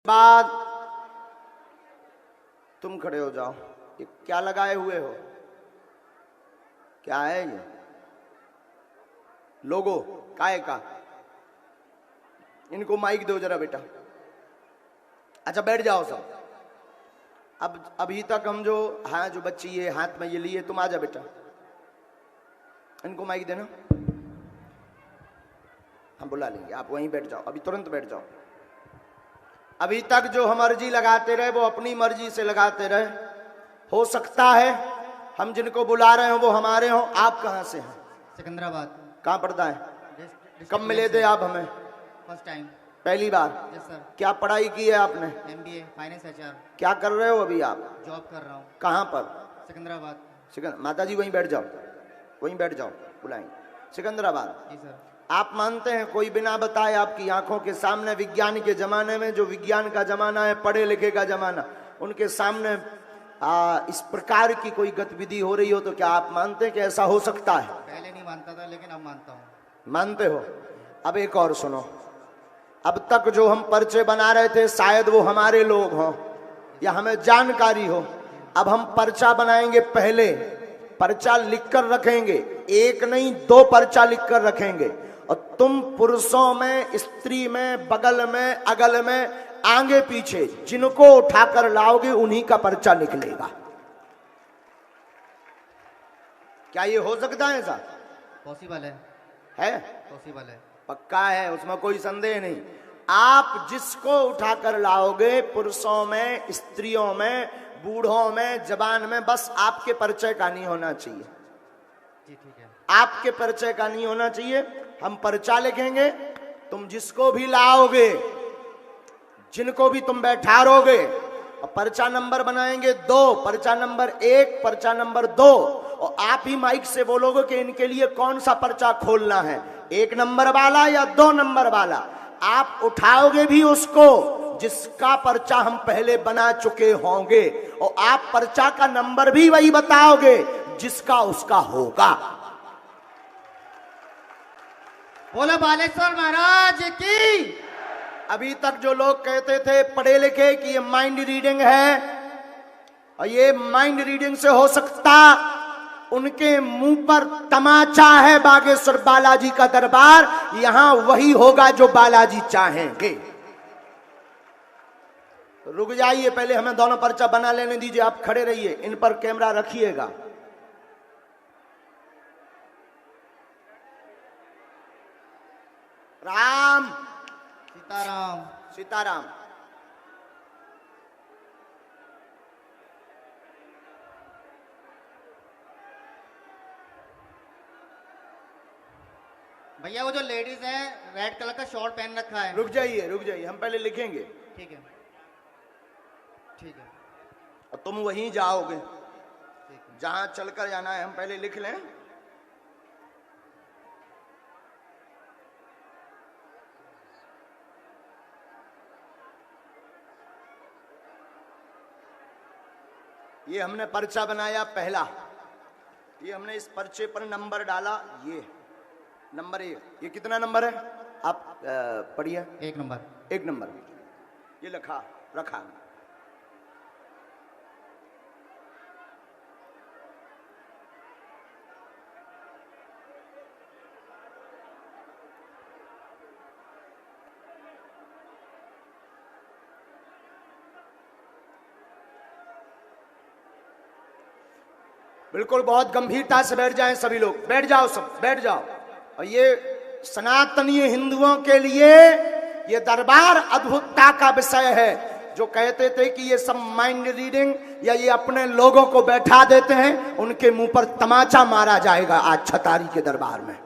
बाद तुम खड़े हो जाओ। ये क्या लगाए हुए हो? क्या है ये? लोगो काय का? इनको माइक दो जरा बेटा। अच्छा बैठ जाओ सब। अब अभी तक हम जो जो बच्ची ये हाथ में ये लिए, तुम आ जा बेटा, इनको माइक देना। हम बुला लेंगे, आप वहीं बैठ जाओ, अभी तुरंत बैठ जाओ। अभी तक जो हम अर्जी लगाते रहे वो अपनी मर्जी से लगाते रहे। हो सकता है हम जिनको बुला रहे हो वो हमारे हो। आप कहाँ से हैं? सिकंदराबाद। कहाँ पढ़ता है? कब मिले थे आप हमें? First time. पहली बार? Yes sir. क्या पढ़ाई की है आपने? MBA finance HR। क्या कर रहे हो अभी आप? जॉब कर रहा हूँ। कहाँ पर? सिकंदराबाद। माता जी वहीं बैठ जाओ, वहीं बैठ जाओ, बुलाएंगे। सिकंदराबाद। जी सर। आप मानते हैं कोई बिना बताए आपकी आंखों के सामने विज्ञान के जमाने में, जो विज्ञान का जमाना है, पढ़े लिखे का जमाना, उनके सामने इस प्रकार की कोई गतिविधि हो रही हो तो क्या आप मानते हैं कि ऐसा हो सकता है? पहले नहीं मानता था लेकिन अब मानता हूँ। मानते हो? अब एक और सुनो। अब तक जो हम पर्चे बना रहे थे शायद वो हमारे लोग हों या हमें जानकारी हो। अब हम पर्चा बनाएंगे, पहले पर्चा लिख कर रखेंगे, एक नहीं 2 पर्चा लिख कर रखेंगे, और तुम पुरुषों में, स्त्री में, बगल में, अगल में, आगे पीछे जिनको उठाकर लाओगे उन्हीं का पर्चा निकलेगा। क्या ये हो सकता है? ऐसा पॉसिबल है? पॉसिबल है, पक्का है, उसमें कोई संदेह नहीं। आप जिसको उठाकर लाओगे, पुरुषों में, स्त्रियों में, बूढ़ों में, जवान में, बस आपके परिचय का नहीं होना चाहिए। जी ठीक है। आपके परिचय का नहीं होना चाहिए। हम पर्चा लिखेंगे, तुम जिसको भी लाओगे, जिनको भी तुम बैठारोगे, और पर्चा नंबर बनाएंगे 2, पर्चा नंबर 1, पर्चा नंबर 2, और आप ही माइक से बोलोगे कि इनके लिए कौन सा पर्चा खोलना है, 1 नंबर वाला या 2 नंबर वाला। आप उठाओगे भी उसको जिसका पर्चा हम पहले बना चुके होंगे, और आप पर्चा का नंबर भी वही बताओगे जिसका उसका होगा। बोलो बालेश्वर महाराज की। अभी तक जो लोग कहते थे पढ़े लिखे कि ये माइंड रीडिंग है, और ये माइंड रीडिंग से हो सकता, उनके मुंह पर तमाचा है। बागेश्वर बालाजी का दरबार, यहां वही होगा जो बालाजी चाहेंगे। रुक जाइए, पहले हमें दोनों पर्चा बना लेने दीजिए। आप खड़े रहिए, इन पर कैमरा रखिएगा। राम सीताराम। सीताराम। भैया वो जो लेडीज है रेड कलर का शॉर्ट पहन रखा है। रुक जाइए, रुक जाइए, हम पहले लिखेंगे। ठीक है ठीक है। और तुम वहीं जाओगे ठीक है। जहां चलकर जाना है। हम पहले लिख लें। ये हमने पर्चा बनाया पहला, ये हमने इस पर्चे पर नंबर डाला, ये नंबर 1। ये कितना नंबर है आप पढ़िए? 1 नंबर। 1 नंबर ये रखा। बिल्कुल बहुत गंभीरता से बैठ जाएं सभी लोग। बैठ जाओ सब, बैठ जाओ। और ये सनातनी हिंदुओं के लिए ये दरबार अद्भुतता का विषय है। जो कहते थे कि ये सब माइंड रीडिंग या ये अपने लोगों को बैठा देते हैं, उनके मुंह पर तमाचा मारा जाएगा आज छतारी के दरबार में।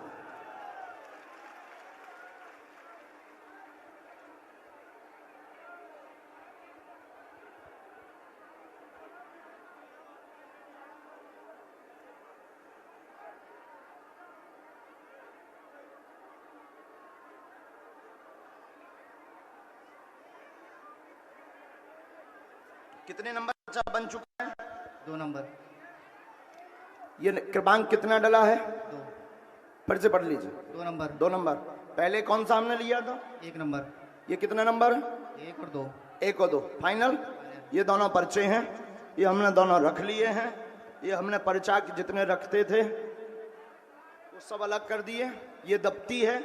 कितने नंबर पर्चा बन चुका है? 2 नंबर। ये क्रमांक कितना डला है? 2। फिर से पढ़ लीजिए। 2 नंबर। 2 नंबर। पहले कौन सा हमने लिया था? 1 नंबर। ये कितना नंबर है? 1 और 2। एक और दो फाइनल। ये दोनों पर्चे हैं, ये हमने दोनों रख लिए हैं। ये हमने पर्चा जितने रखते थे वो सब अलग कर दिए। ये दफ्ती है,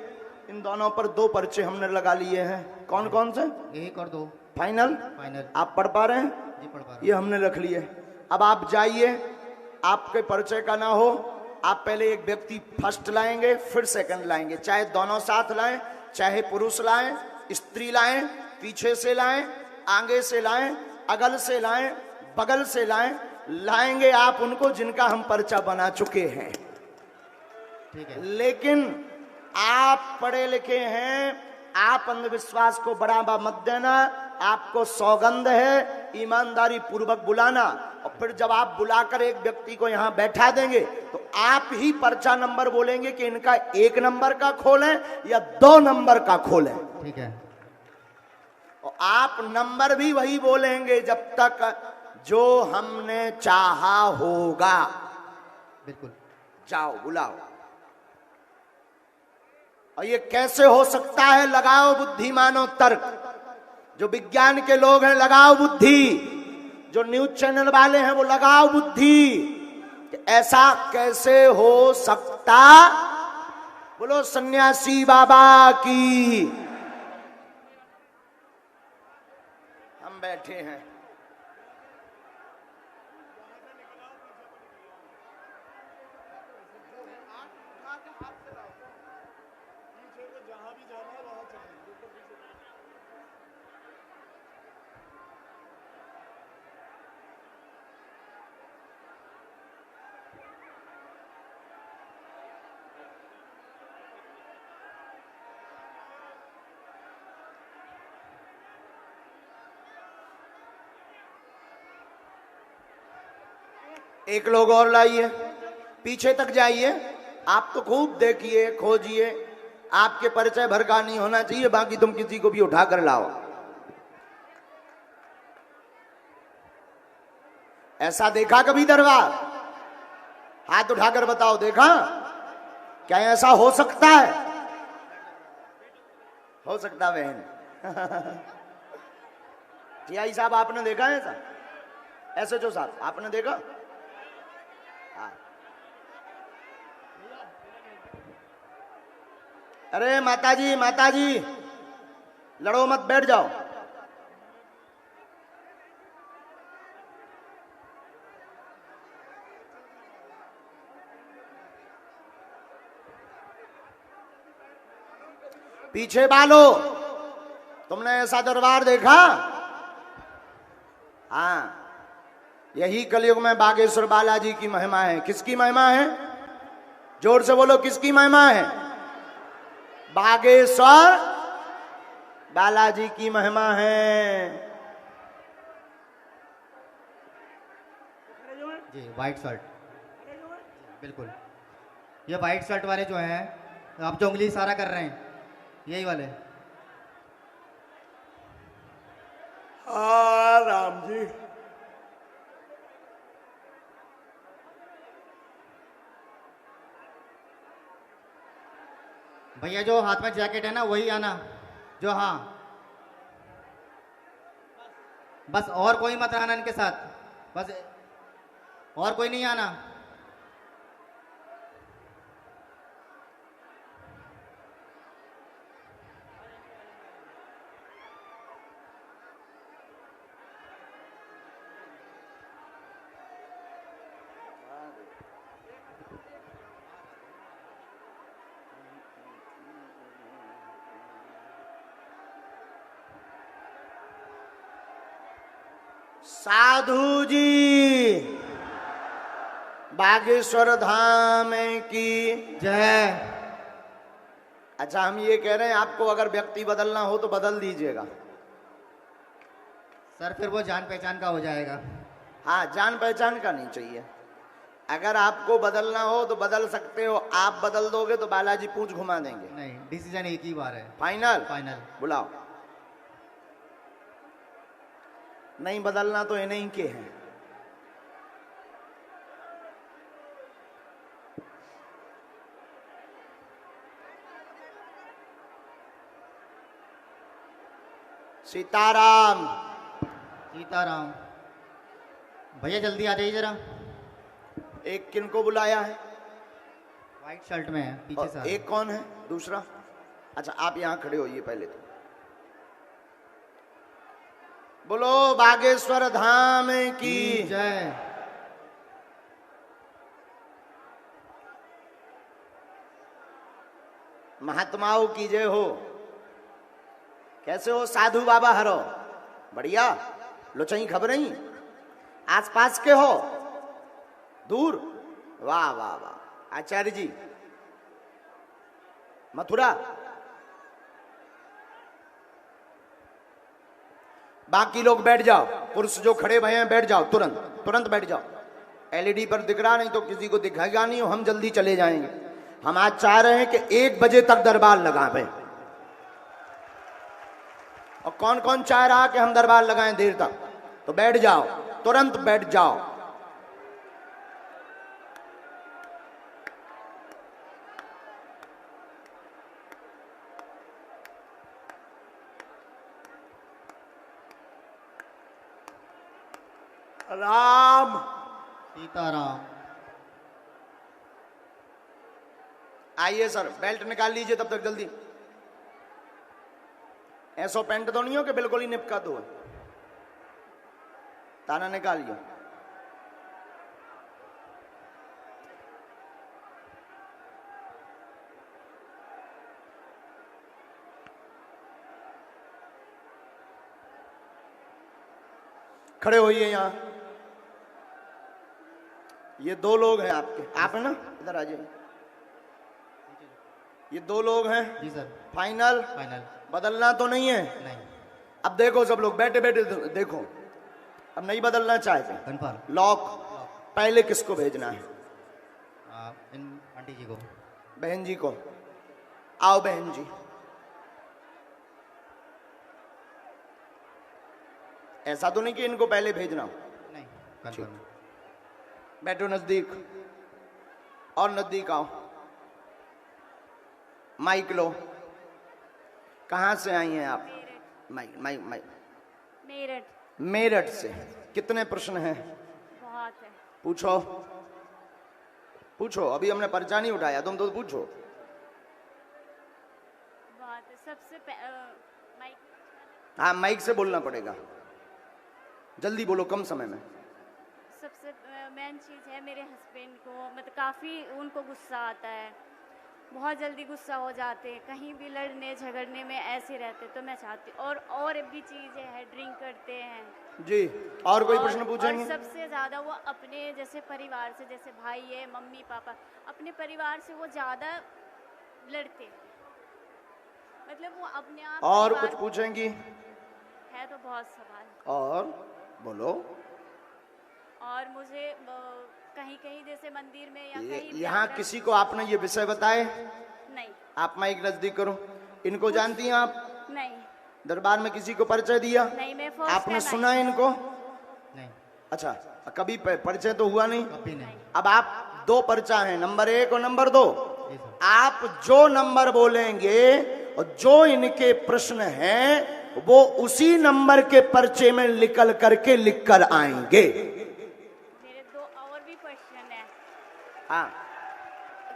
इन दोनों पर दो पर्चे हमने लगा लिए हैं। कौन कौन से? एक और दो। फाइनल। फाइनल। आप पढ़ पा रहे हैं? जी पढ़ पा रहा ये हमने रख लिए। अब आप जाइए, आपके परिचय का ना हो, आप पहले एक व्यक्ति फर्स्ट लाएंगे, फिर सेकंड लाएंगे। चाहे दोनों साथ लाएं, चाहे पुरुष लाएं, स्त्री लाएं, पीछे से लाएं, आगे से लाएं, अगल से लाएं, बगल से लाएं, लाएंगे आप उनको जिनका हम पर्चा बना चुके हैं। ठीक है। लेकिन आप पढ़े लिखे हैं, आप अंधविश्वास को बढ़ावा मत देना। आपको सौगंध है ईमानदारी पूर्वक बुलाना, और फिर जब आप बुलाकर एक व्यक्ति को यहां बैठा देंगे तो आप ही पर्चा नंबर बोलेंगे कि इनका 1 नंबर का खोलें या 2 नंबर का खोलें। ठीक है। और आप नंबर भी वही बोलेंगे जब तक जो हमने चाहा होगा। बिल्कुल। जाओ बुलाओ। और ये कैसे हो सकता है? लगाओ बुद्धि, मानो तर्क। जो विज्ञान के लोग हैं लगाओ बुद्धि, जो न्यूज चैनल वाले हैं वो लगाओ बुद्धि कि ऐसा कैसे हो सकता। बोलो सन्यासी बाबा की। हम बैठे हैं, एक लोग और लाइए, पीछे तक जाइए। आप तो खूब देखिए, खोजिए, आपके परिचय भर का नहीं होना चाहिए, बाकी तुम किसी को भी उठा कर लाओ। ऐसा देखा कभी दरबार? हाथ उठाकर बताओ, देखा? क्या ऐसा हो सकता है? हो सकता बहन। टीआई साहब आपने देखा है ऐसा? ऐसे जो साहब आपने देखा? अरे माताजी माताजी, लड़ो मत, बैठ जाओ। पीछे बालो, तुमने ऐसा दरबार देखा? हाँ, यही कलयुग में बागेश्वर बालाजी की महिमा है। किसकी महिमा है? जोर से बोलो, किसकी महिमा है? बागेश्वर बालाजी की महिमा है। जी वाइट शर्ट। बिल्कुल। ये वाइट शर्ट वाले जो हैं, आप जो उंगली इशारा कर रहे हैं, यही वाले। हाँ राम जी। भैया जो हाथ में जैकेट है ना, वही आना जो। हाँ बस, और कोई मत आना इनके साथ, बस और कोई नहीं आना। साधु जी, बागेश्वर धाम की जय। अच्छा, हम ये कह रहे हैं आपको अगर व्यक्ति बदलना हो तो बदल दीजिएगा। सर फिर वो जान पहचान का हो जाएगा। हाँ, जान पहचान का नहीं चाहिए। अगर आपको बदलना हो तो बदल सकते हो। आप बदल दोगे तो बालाजी पूंछ घुमा देंगे। नहीं, डिसीजन एक ही बार है। फाइनल? फाइनल। बुलाओ। नहीं बदलना तो इन्हीं के हैं। सीताराम। सीताराम। भैया जल्दी आ जाइए जरा। एक किनको बुलाया है? व्हाइट शर्ट में है, पीछे से और एक कौन है दूसरा? अच्छा, आप यहां खड़े होइए पहले तो। बोलो बागेश्वर धाम की जय। महात्माओं की जय हो। कैसे हो साधु बाबा हरो? बढ़िया। लोचई खबरें आसपास के हो? दूर? वाह वाह वाह। आचार्य जी मथुरा। बाकी लोग बैठ जाओ, पुरुष जो खड़े भए हैं बैठ जाओ, तुरंत तुरंत बैठ जाओ। एलईडी पर दिख रहा नहीं तो किसी को दिखाएगा नहीं, हम जल्दी चले जाएंगे। हम आज चाह रहे हैं कि 1 बजे तक दरबार लगाएं। और कौन कौन चाह रहा कि हम दरबार लगाएं देर तक, तो बैठ जाओ, तुरंत बैठ जाओ। राम सीताराम। आइए सर, बेल्ट निकाल लीजिए तब तक जल्दी। ऐसो पैंट तो नहीं हो कि बिल्कुल ही निपका दो। ताना निकालिए। खड़े होइए यहां। ये 2 लोग हैं आपके, आप है ना? इधर आ जाइए। ये 2 लोग हैं। जी सर। फाइनल? फाइनल। बदलना तो नहीं है? नहीं। अब देखो सब लोग बैठे बैठे देखो, अब नहीं बदलना चाहते। कन्फर्म। लॉक। पहले किसको भेजना है? इन आंटी जी को। बहन जी को। आओ बहन जी। ऐसा तो नहीं कि इनको पहले भेजना हो। नहीं, कन्फर्म। बैठो नजदीक, और नजदीक आओ। माइक लो। कहां से आई हैं आप? Mike mike mike. Meerut. Meerut से। कितने प्रश्न हैं? बहुत है। पूछो पूछो, अभी हमने पर्चा नहीं उठाया, तुम तो पूछो। बहुत है। सबसे माइक। हाँ, माइक से बोलना पड़ेगा, जल्दी बोलो, कम समय में। सबसे मेन चीज़ है मेरे हस्बैंड को, मतलब काफ़ी उनको गुस्सा आता है, बहुत जल्दी गुस्सा हो जाते हैं, कहीं भी लड़ने झगड़ने में ऐसे रहते। तो मैं चाहती, और भी चीज़ें हैं, ड्रिंक करते हैं जी। और कोई प्रश्न पूछेंगे? और सबसे ज़्यादा वो अपने जैसे परिवार से, जैसे भाई है, मम्मी पापा, अपने परिवार से वो ज़्यादा लड़ते हैं। मतलब वो अपने आप। और कुछ पूछेंगी? है तो बहुत सवाल। और बोलो। और मुझे कहीं कहीं जैसे मंदिर में या कहीं यहाँ किसी को आपने ये विषय बताए? नहीं। आप माइक नजदीक करो। इनको जानती हैं आप? नहीं। दरबार में किसी को परिचय दिया? नहीं, मैं आपने सुना इनको? नहीं। अच्छा, कभी परिचय तो हुआ नहीं? कभी नहीं। अब आप 2 पर्चा हैं, नंबर 1 और नंबर 2। जी सर। आप जो नंबर बोलेंगे और जो इनके प्रश्न हैं वो उसी नंबर के पर्चे में निकल करके लिख कर आएंगे। मेरे 2 और भी क्वेश्चन है। हाँ,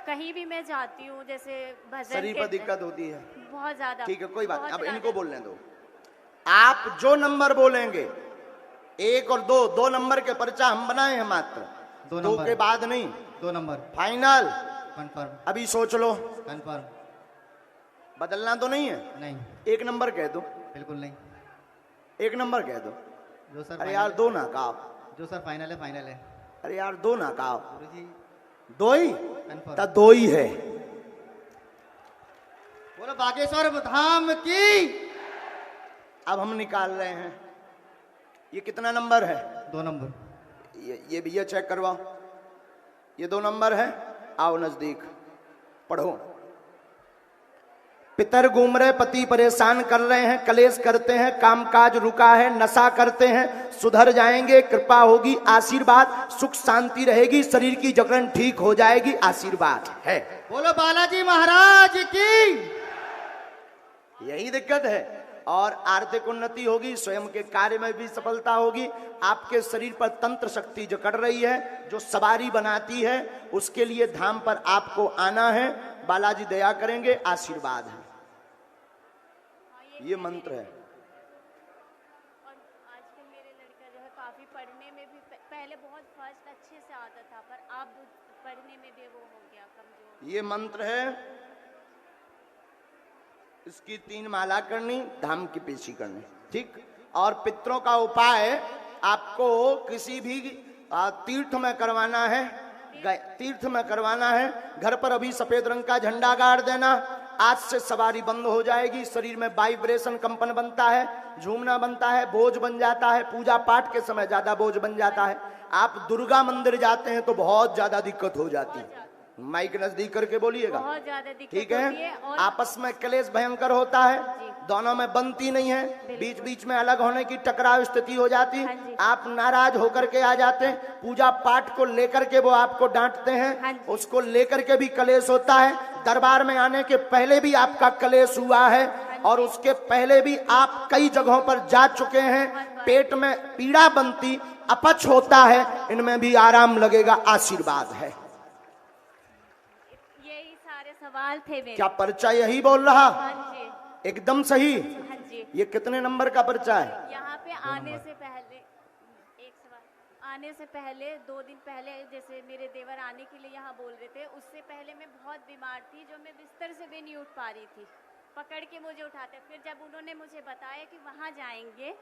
कहीं भी मैं जाती हूँ, जैसे भजन शरीर पर दिक्कत होती है। बहुत ज्यादा। ठीक है, कोई बात नहीं, बहुत अब इनको ज्यादा। बोलने दो। आप जो नंबर बोलेंगे, 1 और 2, 2 नंबर के पर्चा हम बनाए हैं मात्र। 2 2 नंबर। के बाद नहीं। 2 नंबर। फाइनल? कन्फर्म। अभी सोच लो। कन्फर्म। बदलना तो नहीं है? नहीं। 1 नंबर कह दो। बिल्कुल नहीं। 1 नंबर कह दो। जो सर अरे यार 2 ना कहो। जो सर फाइनल है, फाइनल है। अरे यार 2 ना कहो। गुरु जी 2 ही? कन्फर्म। तो 2 ही है। बोलो बागेश्वर धाम की। अब हम निकाल रहे हैं। ये कितना नंबर है? 2 नंबर। ये भैया चेक करवाओ। ये 2 नंबर है। आओ नजदीक, पढ़ो। पितर घूम रहे, पति परेशान कर रहे हैं, कलेश करते हैं, कामकाज रुका है, नशा करते हैं, सुधर जाएंगे, कृपा होगी, आशीर्वाद, सुख शांति रहेगी, शरीर की जकड़न ठीक हो जाएगी, आशीर्वाद है। बोलो बालाजी महाराज की। यही दिक्कत है, और आर्थिक उन्नति होगी, स्वयं के कार्य में भी सफलता होगी। आपके शरीर पर तंत्र शक्ति जो कर रही है, जो सवारी बनाती है, उसके लिए धाम पर आपको आना है। बालाजी दया करेंगे, आशीर्वाद है। ये मंत्र है। और आजकल मेरे लड़का जो है काफी पढ़ने में भी पहले बहुत फर्स्ट अच्छे से आता था, पर अब पढ़ने में भी वो हो गया कमजोर। ये मंत्र है, इसकी 3 माला करनी, धाम की पेशी करनी, ठीक। और पितरों का उपाय आपको किसी भी तीर्थ में करवाना है, तीर्थ में करवाना है। घर पर अभी सफेद रंग का झंडा गाड़ देना। आज से सवारी बंद हो जाएगी, शरीर में वाइब्रेशन कंपन बनता है, झूमना बनता है, बोझ बन जाता है, पूजा पाठ के समय ज्यादा बोझ बन जाता है। आप दुर्गा मंदिर जाते हैं तो बहुत ज्यादा दिक्कत हो जाती है। माइक नजदीक करके बोलिएगा, बहुत ज्यादा दिक्कत ठीक होती है। और आपस में क्लेश भयंकर होता है, दोनों में बनती नहीं है, बीच बीच में अलग होने की टकराव स्थिति हो जाती। हाँ जी। आप नाराज होकर के आ जाते हैं, पूजा पाठ को लेकर के वो आपको डांटते हाँ हैं, जी। उसको लेकर के भी क्लेश होता है। दरबार में आने के पहले भी आपका क्लेश हुआ है, और उसके पहले भी आप कई जगहों पर जा चुके हैं। पेट में पीड़ा बनती, अपच होता है, इनमें भी आराम लगेगा, आशीर्वाद है। यही सारे सवाल थे मेरे। क्या पर्चा यही बोल रहा? हाँ जी, एकदम सही। हाँ जी। ये कितने नंबर का पर्चा है? यहाँ पे आने से पहले एक सवाल, आने से पहले 2 दिन पहले जैसे मेरे देवर आने के लिए यहाँ बोल रहे थे, उससे पहले मैं बहुत बीमार थी, जो मैं बिस्तर से भी नहीं उठ पा रही थी, पकड़ के मुझे उठाते। फिर जब उन्होंने मुझे बताया कि वहाँ जाएंगे,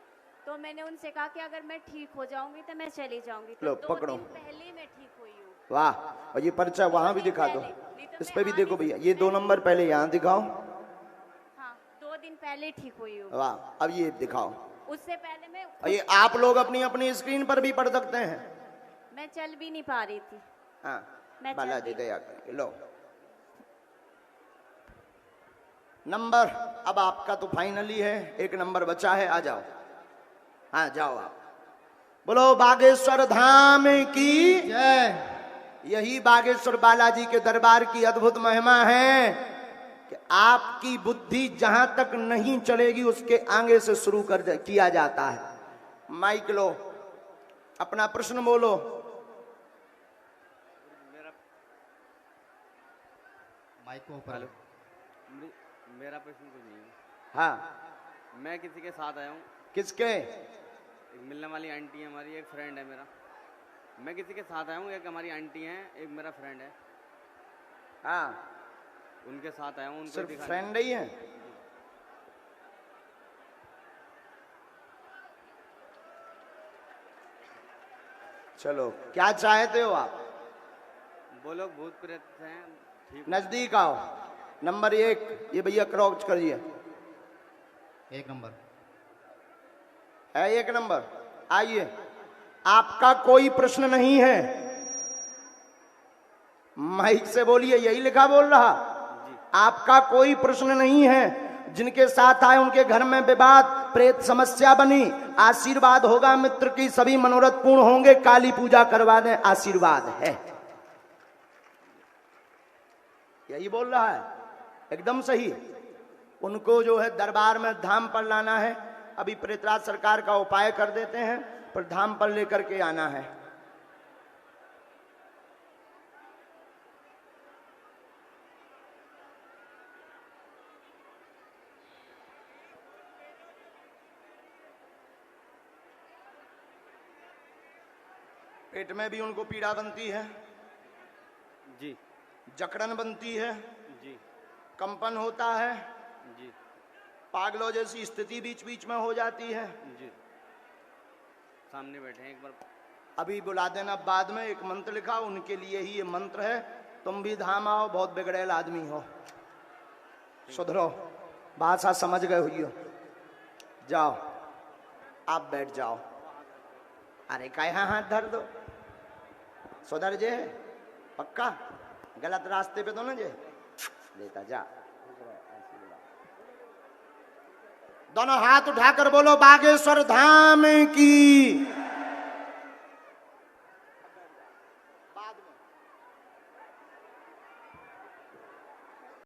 तो मैंने उनसे कहा कि अगर मैं ठीक हो जाऊंगी तो मैं चली जाऊंगी। तो लो, 2 पकड़ो। दिन पहले मैं ठीक हुई हूँ। वाह। और ये पर्चा वहां भी दिखा दो, इस पे भी देखो भैया, ये 2 नंबर पहले यहाँ दिखाओ। हाँ, 2 दिन पहले ठीक हुई हूँ। वाह। अब ये दिखाओ, उससे पहले मैं और ये आप लोग अपनी अपनी स्क्रीन पर भी पढ़ सकते हैं। मैं चल भी नहीं पा रही थी। हाँ, मैं बालाजी चल दया करके लो नंबर। अब आपका तो फाइनली है, 1 नंबर बचा है, आ जाओ। हाँ, जाओ आप। बोलो बागेश्वर धाम की जय। यही बागेश्वर बालाजी के दरबार की अद्भुत महिमा है कि आपकी बुद्धि जहां तक नहीं चलेगी, उसके आगे से शुरू किया जाता है। माइक लो, अपना प्रश्न बोलो। माइक को ऊपर लो। मेरा प्रश्न कुछ नहीं है। हाँ, मैं किसी के साथ आया हूँ, किसके? एक मिलने वाली आंटी है हमारी, एक फ्रेंड है मेरा। मैं किसी के साथ आया हूँ, एक हमारी आंटी है, एक मेरा फ्रेंड है। हाँ, उनके साथ आया हूँ, उनको सिर्फ दिखाने। फ्रेंड ही है? चलो, क्या चाहते हो आप? वो लोग भूत प्रेत हैं, ठीक। नजदीक आओ। नंबर 1, ये भैया क्रॉच करिए। 1 नंबर है 1 नंबर। आइए, आपका कोई प्रश्न नहीं है, माइक से बोलिए। यही लिखा बोल रहा, आपका कोई प्रश्न नहीं है। जिनके साथ आए उनके घर में विवाद, प्रेत समस्या बनी, आशीर्वाद होगा मित्र की, सभी मनोरथ पूर्ण होंगे। काली पूजा करवा दें, आशीर्वाद है। यही बोल रहा है, एकदम सही। उनको जो है दरबार में धाम पर लाना है। अभी प्रेतराज सरकार का उपाय कर देते हैं, पर धाम पर लेकर के आना है। पेट में भी उनको पीड़ा बनती है, जी जकड़न बनती है, जी कंपन होता है, जी पागलों जैसी स्थिति बीच बीच में हो जाती है। जी। सामने बैठे हैं, एक बार अभी बुला देना बाद में। एक मंत्र लिखा, उनके लिए ही ये मंत्र है। तुम भी धाम आओ, बहुत बिगड़ेल आदमी हो, सुधरो, भाषा समझ गए हुई हो। जाओ, आप बैठ जाओ। अरे का यहाँ हाथ धर दो, सुधर जे, पक्का गलत रास्ते पे तो ना जे लेता जा। दोनों हाथ उठाकर बोलो बागेश्वर धाम की।